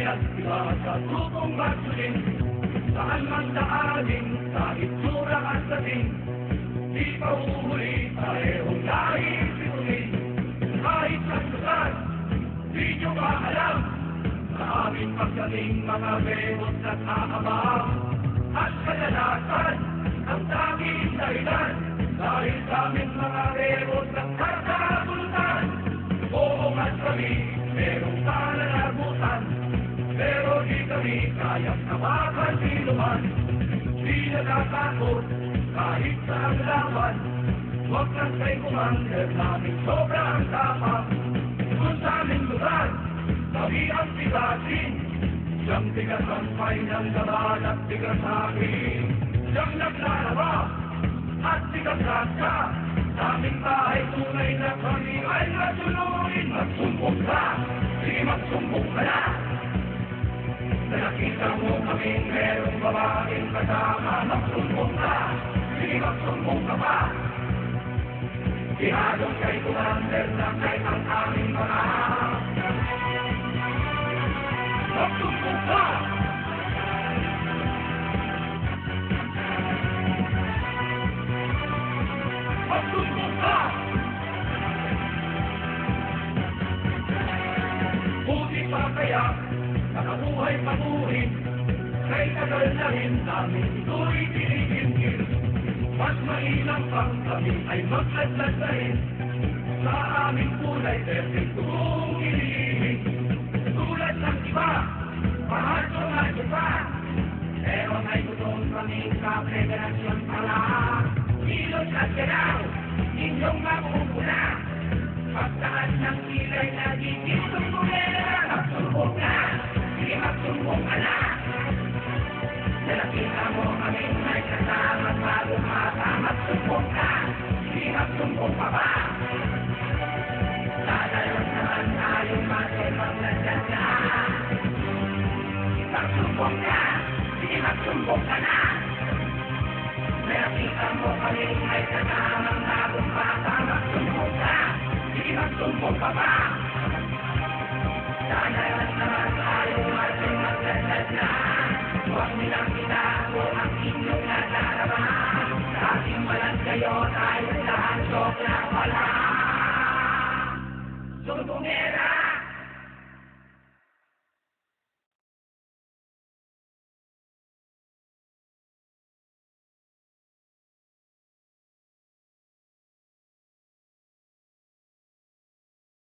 at iba sa grupong magsuling. Saan man daanin, kahit surang at dating, di pa uhuli, parehong lahi pituloy. Kahit sa lugar, di nyo ba alam, sa aming pagdating mga bebot at aabang. At kadalasan, ang tanging dahilan, dahil sa aming mga bebot at kakabulutan. Oo nga kami, merong pananagutan, pero di kami kayang tawagan sinuman. Di natatakot, kahit sa ang laban, huwag lang kay commander namin sobrang tapang. Kung sa aming lugar, kami ang bigasin, siyang bigas ang final laban at bigas akin. Siyang naglalaba at bigas siya, sa aming bahay tunay na kami ay natuluin. Magsumbong ka, sige magsumbong ka na. Nakita mo kaming merong babaeng kasama. Magsumbong ka, sige magsumbong ka pa. Ihadong kay commander na kahit ang aming mga. Magsumbong ka! Magsumbong ka! Buti pa kaya nakabuhay panuhin, kay tagal na rin namin ito'y tinigil-gil. Mas mainam pang kami ay magladlad na rin sa aming kulay verde kung ililig. Tulad ng iba, pahato-hato pa, pero may gutong kaming kapreganasyon pala. Kilos at galaw, inyong mapupuna, pagtaas ng kilay na gigitong kulera. Magsumbong na, sige magsumbong ka na. Nakita mo kaming may kasama sa lumata. Magsumbong ka, sige magsumbong pa ba. Dadalon naman tayong masimang nandiyan na. Magsumbong ka, sige magsumbong ka na. Nakita mo kaming may kasama sa lumata. Magsumbong ka, sige magsumbong pa ba. Dadalon naman tayong masimang nandiyan na. Huwag nilang itago ang inyong nadarama. Sa ating balat kayo tayo lahat sobra pala. Sumbongin!